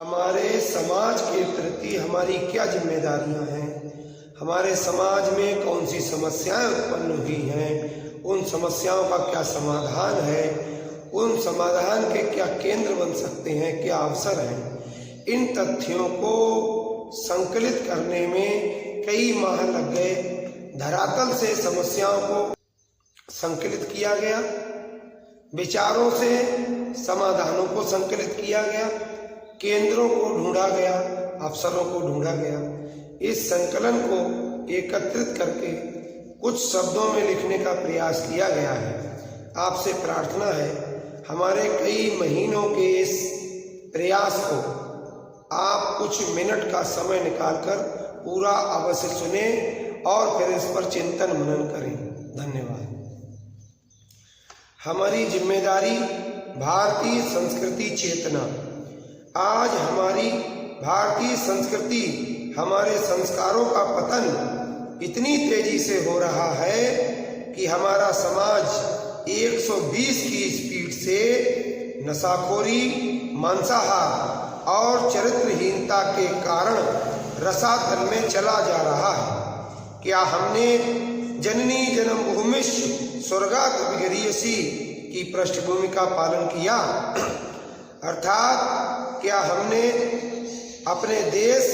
हमारे समाज के प्रति हमारी क्या जिम्मेदारियां हैं, हमारे समाज में कौन सी समस्याएं उत्पन्न हुई हैं, उन समस्याओं का क्या समाधान है, उन समाधान के क्या केंद्र बन सकते हैं, क्या अवसर हैं। इन तथ्यों को संकलित करने में कई माह लग गए। धरातल से समस्याओं को संकलित किया गया, विचारों से समाधानों को संकलित किया गया, केंद्रों को ढूंढा गया, अवसरों को ढूंढा गया। इस संकलन को एकत्रित करके कुछ शब्दों में लिखने का प्रयास किया गया है। आपसे प्रार्थना है, हमारे कई महीनों के इस प्रयास को आप कुछ मिनट का समय निकालकर पूरा अवश्य सुने और फिर इस पर चिंतन मनन करें। धन्यवाद। हमारी जिम्मेदारी भारतीय संस्कृति चेतना। आज हमारी भारतीय संस्कृति, हमारे संस्कारों का पतन इतनी तेजी से हो रहा है कि हमारा समाज 120 की स्पीड से नशाखोरी, मांसाहार और चरित्रहीनता के कारण रसातल में चला जा रहा है। क्या हमने जननी जन्मभूमि स्वर्गात् विगरीयसी की पृष्ठभूमि का पालन किया? अर्थात क्या हमने अपने देश,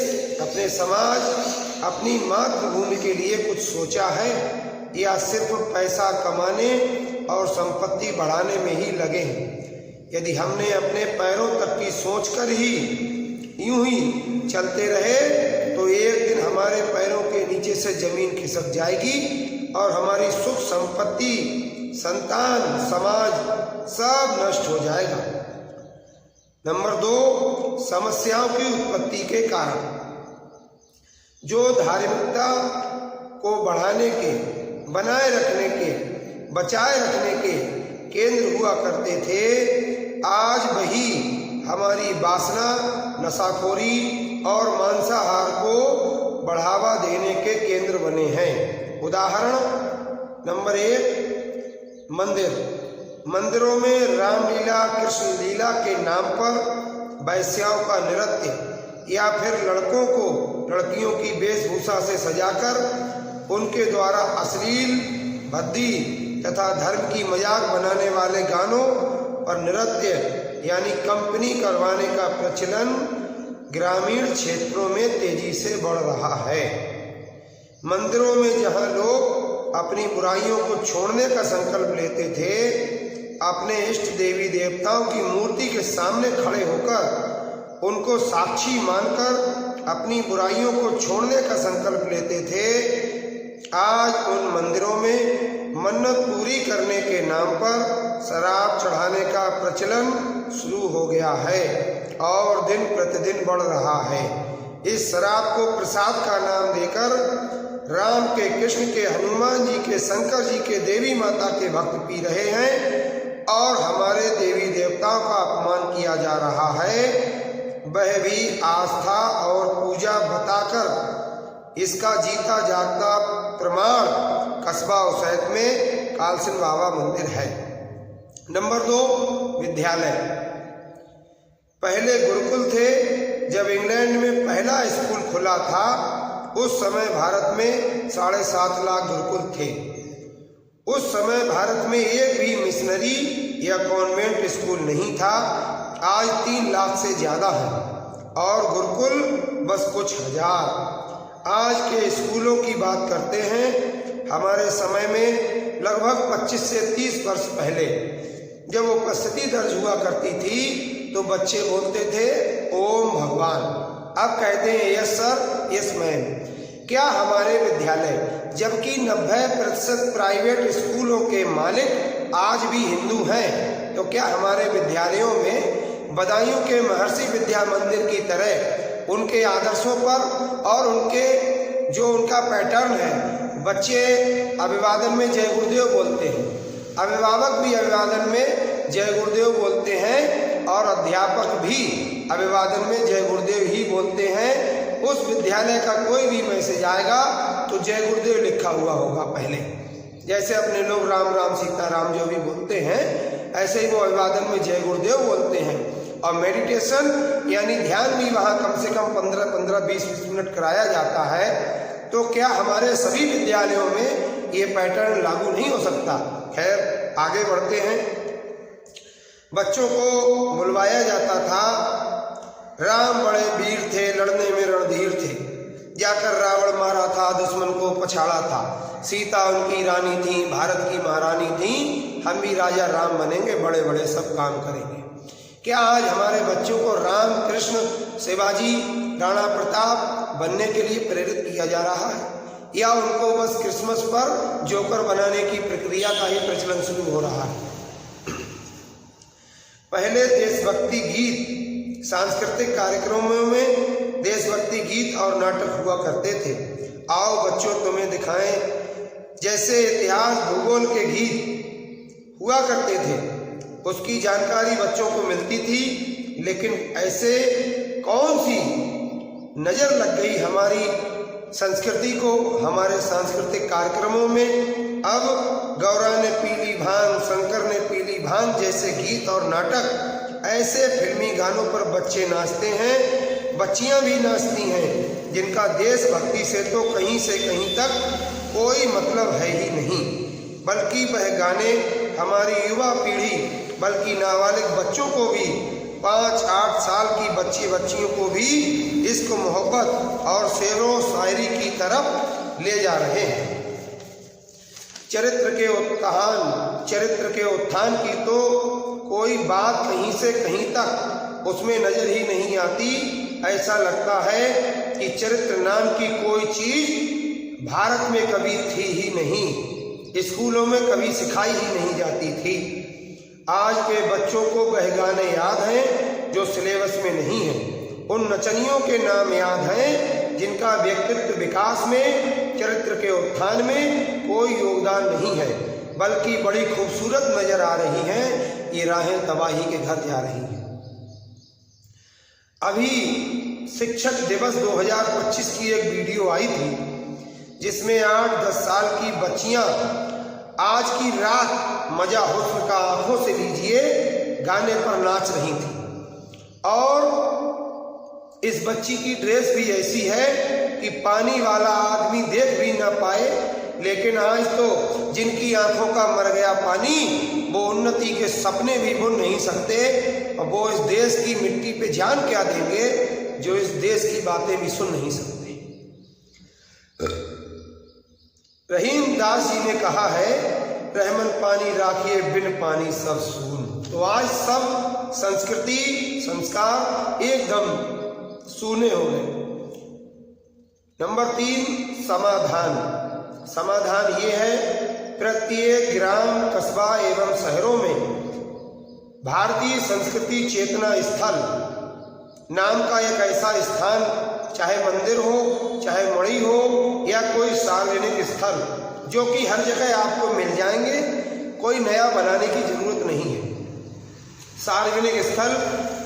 अपने समाज, अपनी मातृभूमि के लिए कुछ सोचा है, या सिर्फ पैसा कमाने और संपत्ति बढ़ाने में ही लगे हैं? यदि हमने अपने पैरों तक की सोचकर ही यूं ही चलते रहे तो एक दिन हमारे पैरों के नीचे से जमीन खिसक जाएगी और हमारी सुख संपत्ति, संतान, समाज सब नष्ट हो जाएगा। नंबर 2, समस्याओं की उत्पत्ति के कारण। जो धार्मिकता को बढ़ाने के, बनाए रखने के, बचाए रखने के केंद्र हुआ करते थे, आज वही हमारी वासना, नशाखोरी और मांसाहार को बढ़ावा देने के केंद्र बने हैं। उदाहरण नंबर 1, मंदिर। मंदिरों में रामलीला, कृष्ण लीला के नाम पर वैश्याओं का नृत्य या फिर लड़कों को लड़कियों की वेशभूषा से सजाकर उनके द्वारा अश्लील, भद्दी तथा धर्म की मजाक बनाने वाले गानों और नृत्य यानी कंपनी करवाने का प्रचलन ग्रामीण क्षेत्रों में तेजी से बढ़ रहा है। मंदिरों में जहां लोग अपनी बुराइयों को छोड़ने का संकल्प लेते थे, अपने इष्ट देवी देवताओं की मूर्ति के सामने खड़े होकर उनको साक्षी मानकर अपनी बुराइयों को छोड़ने का संकल्प लेते थे, आज उन मंदिरों में मन्नत पूरी करने के नाम पर शराब चढ़ाने का प्रचलन शुरू हो गया है और दिन प्रतिदिन बढ़ रहा है। इस शराब को प्रसाद का नाम देकर राम के, कृष्ण के, हनुमान जी के, शंकर जी के, देवी माता के भक्त पी रहे हैं और हमारे देवी देवताओं का अपमान किया जा रहा है। वह भी आस्था और पूजा बताकर। इसका जीता जागता प्रमाण कस्बा उसैद में कालसिन बाबा मंदिर है। नंबर 2, विद्यालय। पहले गुरुकुल थे। जब इंग्लैंड में पहला स्कूल खुला था उस समय भारत में 7.5 लाख गुरुकुल थे। उस समय भारत में एक भी मिशनरी या कॉन्वेंट स्कूल नहीं था। आज 3 लाख से ज्यादा है और गुरुकुल बस कुछ हजार। आज के स्कूलों की बात करते हैं। हमारे समय में लगभग 25 से 30 वर्ष पहले जब उपस्थिति दर्ज हुआ करती थी तो बच्चे बोलते थे ओम भगवान। अब कहते हैं यस सर, यस मैम। क्या हमारे विद्यालय, जबकि 90% प्राइवेट स्कूलों के मालिक आज भी हिंदू हैं, तो क्या हमारे विद्यालयों में बदायूं के महर्षि विद्या मंदिर की तरह उनके आदर्शों पर और उनके जो उनका पैटर्न है, बच्चे अभिवादन में जय गुरुदेव बोलते हैं, अभिभावक भी अभिवादन में जय गुरुदेव बोलते हैं और अध्यापक भी अभिवादन में जय गुरुदेव ही बोलते हैं। उस विद्यालय का कोई भी मैसेज आएगा तो जय गुरुदेव लिखा हुआ होगा पहले। जैसे अपने लोग राम राम सीता राम जो भी बोलते हैं, ऐसे ही वो अभिवादन में जय गुरुदेव बोलते हैं। और मेडिटेशन यानी ध्यान भी वहाँ कम से कम 15-20 मिनट कराया जाता है। तो क्या हमारे सभी विद्यालयों में ये पैटर्न लागू नहीं हो सकता? खैर आगे बढ़ते हैं। बच्चों को बुलवाया जाता था, राम बड़े वीर थे, लड़ने में रणधीर थे, जाकर रावण मारा था, दुश्मन को पछाड़ा था, सीता उनकी रानी थी, भारत की महारानी थी, हम भी राजा राम बनेंगे, बड़े बड़े सब काम करेंगे। क्या आज हमारे बच्चों को राम, कृष्ण, शिवाजी, राणा प्रताप बनने के लिए प्रेरित किया जा रहा है, या उनको बस क्रिसमस पर जोकर बनाने की प्रक्रिया का ही प्रचलन शुरू हो रहा है? पहले देशभक्ति गीत, सांस्कृतिक कार्यक्रमों में देशभक्ति गीत और नाटक हुआ करते थे। आओ बच्चों तुम्हें दिखाएं, जैसे इतिहास भूगोल के गीत हुआ करते थे, उसकी जानकारी बच्चों को मिलती थी। लेकिन ऐसे कौन सी नजर लग गई हमारी संस्कृति को हमारे सांस्कृतिक कार्यक्रमों में? अब गौरा ने पीली भांग, शंकर ने पीली भांग जैसे गीत और नाटक, ऐसे फिल्मी गानों पर बच्चे नाचते हैं, बच्चियां भी नाचती हैं, जिनका देशभक्ति से तो कहीं से कहीं तक कोई मतलब है ही नहीं। बल्कि वह गाने हमारी युवा पीढ़ी, बल्कि नाबालिग बच्चों को भी, 5-8 साल की बच्चियों को भी इश्क, मोहब्बत और शेरो शायरी की तरफ ले जा रहे हैं। चरित्र के उत्थान की तो कोई बात कहीं से कहीं तक उसमें नजर ही नहीं आती। ऐसा लगता है कि चरित्र नाम की कोई चीज भारत में कभी थी ही नहीं, स्कूलों में कभी सिखाई ही नहीं जाती थी। आज के बच्चों को वह गाने याद हैं जो सिलेबस में नहीं है, उन नचनियों के नाम याद हैं जिनका व्यक्तित्व विकास में, चरित्र के उत्थान में कोई योगदान नहीं है, बल्कि बड़ी खूबसूरत नजर आ रही हैं। ये राहें तबाही के घर जा रही हैं। अभी शिक्षक दिवस 2025 की एक वीडियो आई थी, जिसमें 8-10 साल की बच्चियां आज की रात मजा हुस्न का आंखों से लीजिए गाने पर नाच रही थी। और इस बच्ची की ड्रेस भी ऐसी है कि पानी वाला आदमी देख भी ना पाए। लेकिन आज तो जिनकी आंखों का मर गया पानी, वो उन्नति के सपने भी बुन नहीं सकते, और वो इस देश की मिट्टी पे जान क्या देंगे जो इस देश की बातें भी सुन नहीं सकते। रहीम दास जी ने कहा है, रहमन पानी राखिए, बिन पानी सब सून। तो आज सब संस्कृति, संस्कार एकदम सूने हो गए। नंबर 3, समाधान। समाधान ये है, प्रत्येक ग्राम, कस्बा एवं शहरों में भारतीय संस्कृति चेतना स्थल नाम का एक ऐसा स्थान, चाहे मंदिर हो, चाहे मणि हो, या कोई सार्वजनिक स्थल, जो कि हर जगह आपको मिल जाएंगे, कोई नया बनाने की जरूरत नहीं है। सार्वजनिक स्थल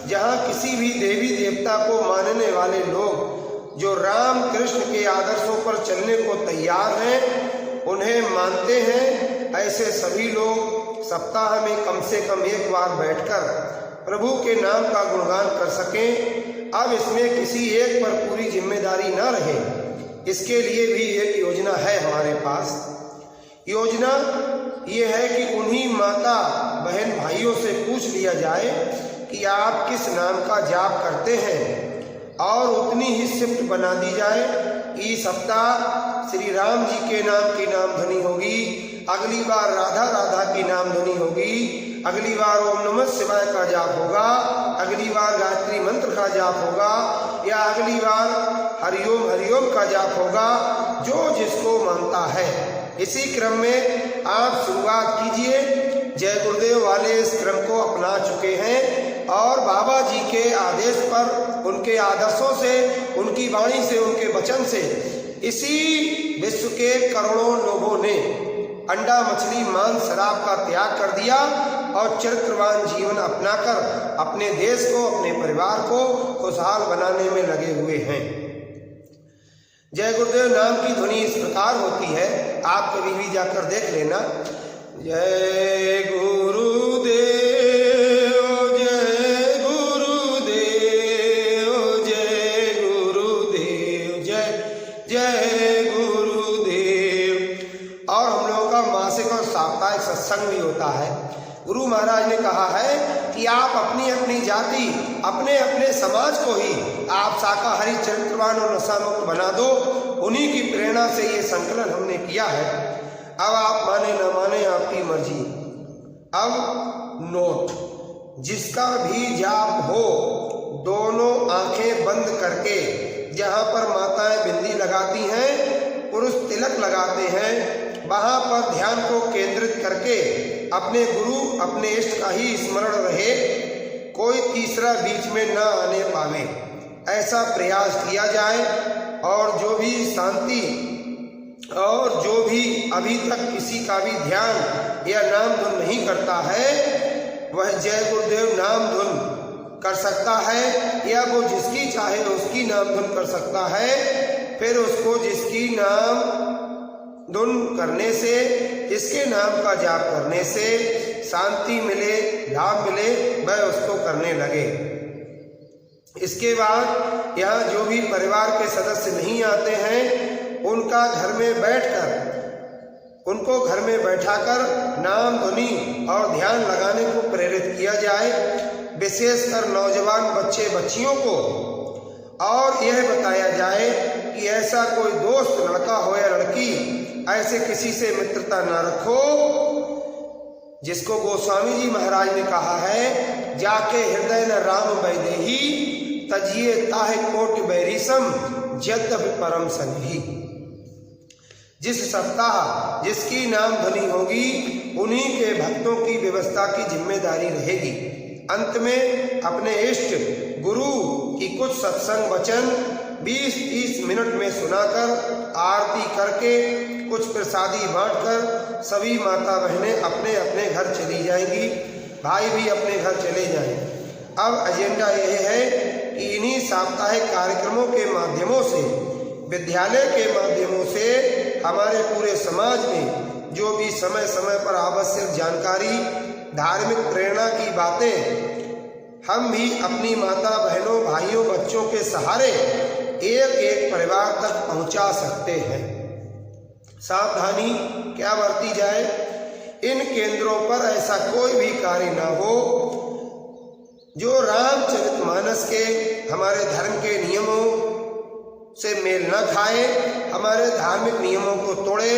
जहाँ किसी भी देवी देवता को मानने वाले लोग जो राम कृष्ण के आदर्शों पर चलने को तैयार हैं, उन्हें मानते हैं, ऐसे सभी लोग सप्ताह में कम से कम एक बार बैठकर प्रभु के नाम का गुणगान कर सकें। अब इसमें किसी एक पर पूरी जिम्मेदारी न रहे, इसके लिए भी एक योजना है हमारे पास। योजना ये है कि उन्हीं माता बहन भाइयों से पूछ लिया जाए कि आप किस नाम का जाप करते हैं, और उतनी ही शिफ्ट बना दी जाए। इस सप्ताह श्री राम जी के नाम की नामध्वनि होगी, अगली बार राधा राधा की नामध्वनि होगी, अगली बार ओम नमः शिवाय का जाप होगा, अगली बार गायत्री मंत्र का जाप होगा, या अगली बार हरिओम हरिओम का जाप होगा, जो जिसको मानता है। इसी क्रम में आप शुरुआत कीजिए। जय गुरुदेव वाले इस क्रम को अपना चुके हैं, और बाबा जी के आदेश पर, उनके आदर्शों से, उनकी वाणी से, उनके वचन से इसी विश्व के करोड़ों लोगों ने अंडा, मछली, मांस, शराब का त्याग कर दिया और चरित्रवान जीवन अपनाकर अपने देश को, अपने परिवार को खुशहाल बनाने में लगे हुए हैं। जय गुरुदेव नाम की ध्वनि इस प्रकार होती है, आप कभी भी जाकर देख लेना। जय गुरुदेव, जय गुरुदेव, महाराज ने कहा है कि आप अपनी अपनी जाति, अपने अपने समाज को ही आप शाकाहारी, चरित्रवान और नशामुक्त बना दो। उन्हीं की प्रेरणा से ये संकलन हमने किया है। अब आप माने न माने आपकी मर्जी। अब नोट, जिसका भी जाप हो दोनों आंखें बंद करके, जहाँ पर माताएं बिंदी लगाती हैं, पुरुष तिलक लगाते हैं, वहाँ पर ध्यान को केंद्रित करके अपने गुरु, अपने इष्ट का ही स्मरण रहे, कोई तीसरा बीच में न आने पावे, ऐसा प्रयास किया जाए। और जो भी शांति और जो भी अभी तक किसी का भी ध्यान या नाम धुन नहीं करता है, वह जय गुरुदेव नाम धुन कर सकता है, या वो जिसकी चाहे उसकी नाम धुन कर सकता है। फिर उसको जिसकी नाम धुन करने से, जिसके नाम का जाप करने से शांति मिले, लाभ मिले, वह उसको करने लगे। इसके बाद यहाँ जो भी परिवार के सदस्य नहीं आते हैं, उनका घर में बैठकर, उनको घर में बैठाकर नाम धुनी और ध्यान लगाने को प्रेरित किया जाए, विशेषकर नौजवान बच्चे बच्चियों को। और यह बताया जाए कि ऐसा कोई दोस्त, लड़का हो या लड़की, ऐसे किसी से मित्रता न रखो जिसको गोस्वामी जी महाराज ने कहा है, जाके हृदय न राम वैदेही, तजिए ताहे कोट बैरिसम, जद्यपि परम सन्ही। जिस सप्ताह जिसकी नाम धुनी होगी, उन्हीं के भक्तों की व्यवस्था की जिम्मेदारी रहेगी। अंत में अपने इष्ट गुरु की कुछ सत्संग वचन 20-30 मिनट में सुनाकर, आरती करके, कुछ प्रसादी बांटकर सभी माता बहनें अपने अपने घर चली जाएंगी, भाई भी अपने घर चले जाएंगे। अब एजेंडा यह है कि इन्हीं साप्ताहिक कार्यक्रमों के माध्यमों से, विद्यालय के माध्यमों से हमारे पूरे समाज में जो भी समय समय पर आवश्यक जानकारी, धार्मिक प्रेरणा की बातें हम भी अपनी माता बहनों, भाइयों, बच्चों के सहारे एक एक परिवार तक पहुंचा सकते हैं। सावधानी क्या बरती जाए, इन केंद्रों पर ऐसा कोई भी कार्य न हो जो रामचरितमानस के, हमारे धर्म के नियमों से मेल न खाए, हमारे धार्मिक नियमों को तोड़े,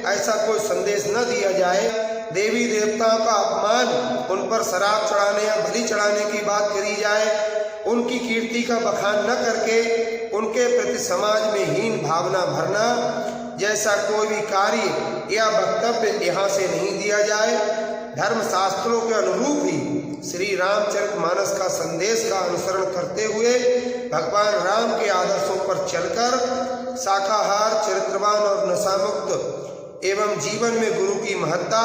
ऐसा कोई संदेश न दिया जाए। देवी देवताओं का अपमान, उन पर शराब चढ़ाने या बलि चढ़ाने की बात करी जाए, उनकी कीर्ति का बखान न करके उनके प्रति समाज में हीन भावना भरना, जैसा कोई भी कार्य या वक्तव्य यहाँ से नहीं दिया जाए। धर्म शास्त्रों के अनुरूप ही श्री रामचरितमानस का संदेश का अनुसरण करते हुए भगवान राम के आदर्शों पर चलकर शाकाहार, चरित्रवान और नशामुक्त एवं जीवन में गुरु की महत्ता,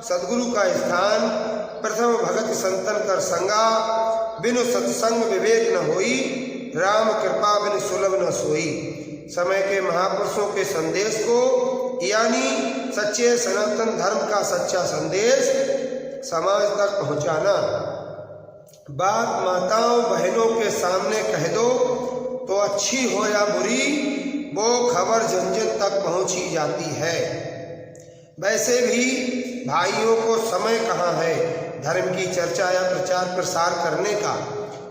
सद्गुरु का स्थान, प्रथम भगत संतन कर संगा, बिनु सत्संग विवेक न होई, राम कृपा बिनु सुलभ न सोई। समय के महापुरुषों के संदेश को, यानी सच्चे सनातन धर्म का सच्चा संदेश समाज तक पहुंचाना। बात माताओं बहनों के सामने कह दो तो अच्छी हो या बुरी, वो खबर जन जन तक पहुंची जाती है। वैसे भी भाइयों को समय कहाँ है धर्म की चर्चा या प्रचार प्रसार करने का।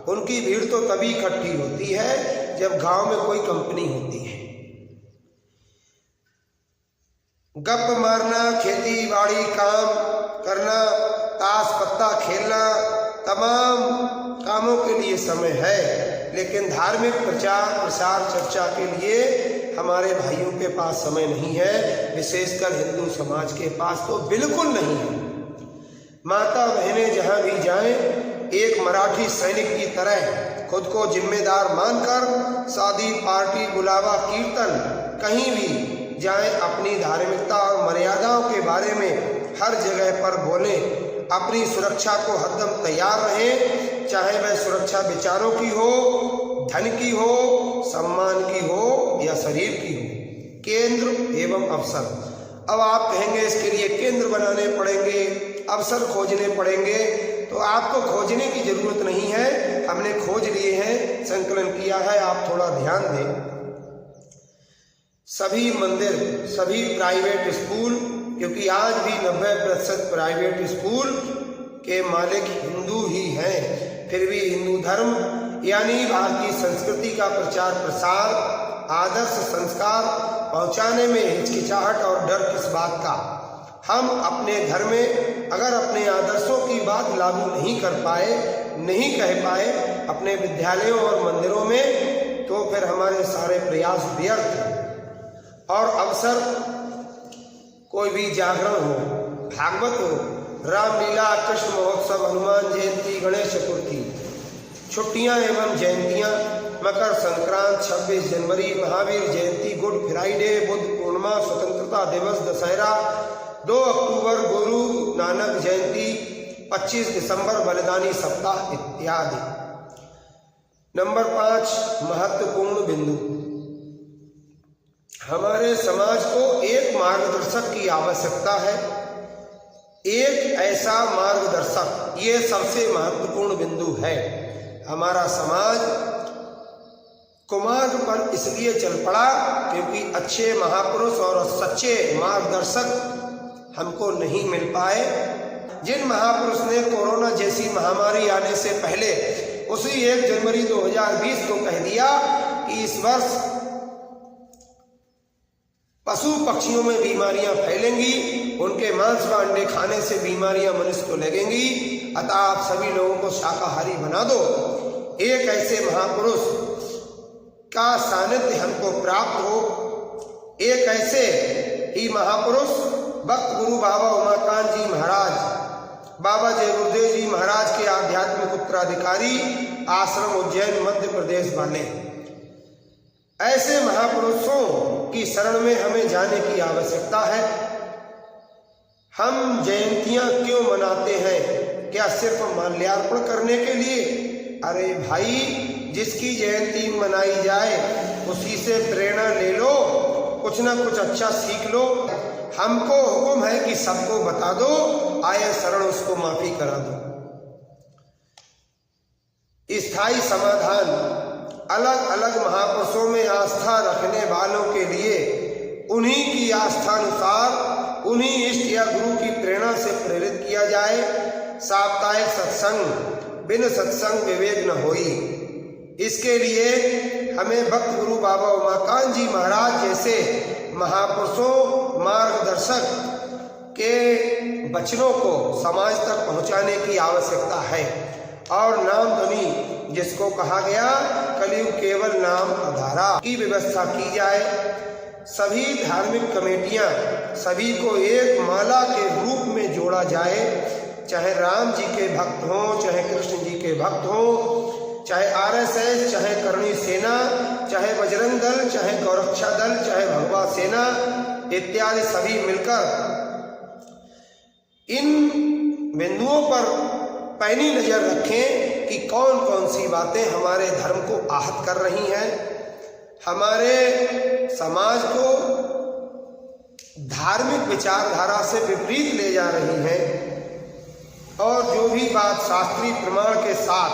उनकी भीड़ तो तभी इकट्ठी होती है जब गांव में कोई कंपनी होती है। गप मारना, खेती बाड़ी काम करना, ताश पत्ता खेलना, तमाम कामों के लिए समय है, लेकिन धार्मिक प्रचार प्रसार चर्चा के लिए हमारे भाइयों के पास समय नहीं है, विशेषकर हिंदू समाज के पास तो बिल्कुल नहीं है। माता बहनें जहाँ भी जाएं, एक मराठी सैनिक की तरह खुद को जिम्मेदार मानकर शादी, पार्टी, बुलावा, कीर्तन, कहीं भी जाएं, अपनी धार्मिकता और मर्यादाओं के बारे में हर जगह पर बोलें। अपनी सुरक्षा को हरदम तैयार रहें, चाहे वह सुरक्षा विचारों की हो, धन की हो, सम्मान की हो या शरीर की हो। केंद्र एवं अवसर। अब आप कहेंगे इसके लिए केंद्र बनाने पड़ेंगे, अवसर खोजने पड़ेंगे, तो आपको खोजने की जरूरत नहीं है, हमने खोज लिए हैं, संकलन किया है। आप थोड़ा ध्यान दें। सभी मंदिर, सभी प्राइवेट स्कूल, क्योंकि आज भी 90% प्राइवेट स्कूल के मालिक हिंदू ही हैं, फिर भी हिंदू धर्म यानी भारतीय संस्कृति का प्रचार प्रसार, आदर्श संस्कार पहुंचाने में हिचकिचाहट और डर किस बात का। हम अपने घर में अगर अपने आदर्शों की बात लागू नहीं कर पाए, नहीं कह पाए अपने विद्यालयों और मंदिरों में, तो फिर हमारे सारे प्रयास व्यर्थ। और अवसर कोई भी जागरण हो, भागवत हो, रामलीला, कृष्ण महोत्सव, हनुमान जयंती, गणेश चतुर्थी, छुट्टियां एवं जयंतियां, मकर संक्रांत, 26 जनवरी, महावीर जयंती, गुड फ्राइडे, बुद्ध पूर्णिमा, स्वतंत्रता दिवस, दशहरा, 2 अक्टूबर गुरु नानक जयंती, 25 दिसंबर बलिदानी सप्ताह इत्यादि। नंबर 5, महत्वपूर्ण बिंदु। हमारे समाज को एक मार्गदर्शक की आवश्यकता है, एक ऐसा मार्गदर्शक, ये सबसे महत्वपूर्ण बिंदु है। हमारा समाज कुमार्ग पर इसलिए चल पड़ा क्योंकि अच्छे महापुरुष और सच्चे मार्गदर्शक हमको नहीं मिल पाए। जिन महापुरुष ने कोरोना जैसी महामारी आने से पहले उसी 1 जनवरी 2020 को कह दिया कि इस वर्ष पशु पक्षियों में बीमारियां फैलेंगी, उनके मांस व अंडे खाने से बीमारियां मनुष्य को लगेंगी, अतः आप सभी लोगों को शाकाहारी बना दो। एक ऐसे महापुरुष का सानिध्य हमको प्राप्त हो, एक ऐसे ही महापुरुष भक्त गुरु बाबा उमाकांत जी महाराज, बाबा जय गुरुदेव जी महाराज के आध्यात्मिक उत्तराधिकारी, आश्रम उज्जैन मध्य प्रदेश वाले, ऐसे महापुरुषों की शरण में हमें जाने की आवश्यकता है। हम जयंतियां क्यों मनाते हैं? क्या सिर्फ माल्यार्पण करने के लिए? अरे भाई, जिसकी जयंती मनाई जाए उसी से प्रेरणा ले लो, कुछ ना कुछ अच्छा सीख लो। हमको हुक्म है कि सबको बता दो, आए शरण उसको माफी करा दो। स्थायी समाधान, अलग अलग महापुरुषों में आस्था रखने वालों के लिए उन्हीं की आस्थानुसार उन्हीं इष्ट या गुरु की प्रेरणा से प्रेरित किया जाए। साप्ताहिक सत्संग, बिन सत्संग विवेक न होई। इसके लिए हमें भक्त गुरु बाबा उमाकांत जी महाराज जैसे महापुरुषों, मार्गदर्शक के वचनों को समाज तक पहुंचाने की आवश्यकता है। और नाम ध्वनि जिसको कहा गया कलयुग केवल नाम आधारा की व्यवस्था की जाए। सभी धार्मिक कमेटियां सभी को एक माला के रूप में जोड़ा जाए, चाहे राम जी के भक्त हों, चाहे कृष्ण जी के भक्त हों, चाहे आरएसएस, चाहे करणी सेना, चाहे बजरंग दल, चाहे गौरक्षा दल, चाहे भगवा सेना इत्यादि सभी मिलकर इन बिंदुओं पर पैनी नजर रखें कि कौन कौन सी बातें हमारे धर्म को आहत कर रही हैं, हमारे समाज को धार्मिक विचारधारा से विपरीत ले जा रही हैं। और जो भी बात शास्त्रीय प्रमाण के साथ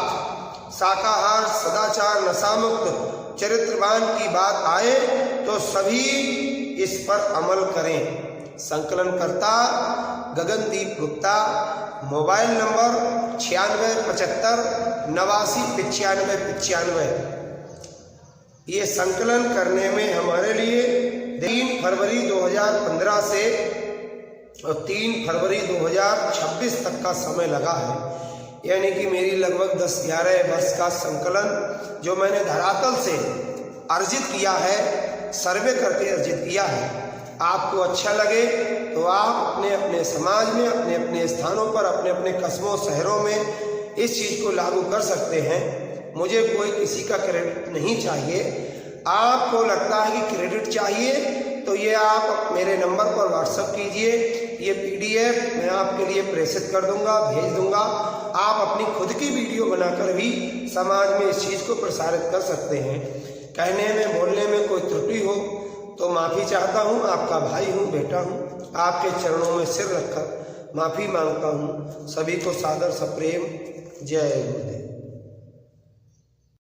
शाकाहार, सदाचार, नशामुक्त, चरित्रवान की बात आए तो सभी इस पर अमल करें। संकलनकर्ता गगनदीप गुप्ता, मोबाइल नंबर 9675 89 95 95। ये संकलन करने में हमारे लिए 3 फरवरी 2015 से और 3 फरवरी 2026 तक का समय लगा है। यानी कि मेरी लगभग 10-11 वर्ष का संकलन जो मैंने धरातल से अर्जित किया है, सर्वे करके अर्जित किया है। आपको अच्छा लगे तो आप अपने अपने समाज में, अपने अपने स्थानों पर, अपने अपने कस्बों, शहरों में इस चीज़ को लागू कर सकते हैं। मुझे कोई किसी का क्रेडिट नहीं चाहिए। आपको लगता है कि क्रेडिट चाहिए तो ये आप मेरे नंबर पर व्हाट्सएप कीजिए। ये PDF मैं आपके लिए प्रेषित कर दूंगा, भेज दूंगा। आप अपनी खुद की वीडियो बनाकर भी समाज में इस चीज़ को प्रसारित कर सकते हैं। कहने में, बोलने में कोई त्रुटि हो तो माफ़ी चाहता हूँ। आपका भाई हूँ, बेटा हूँ। आपके चरणों में सिर रखकर माफ़ी मांगता हूँ। सभी को सादर सप्रेम जय गुरुदेव।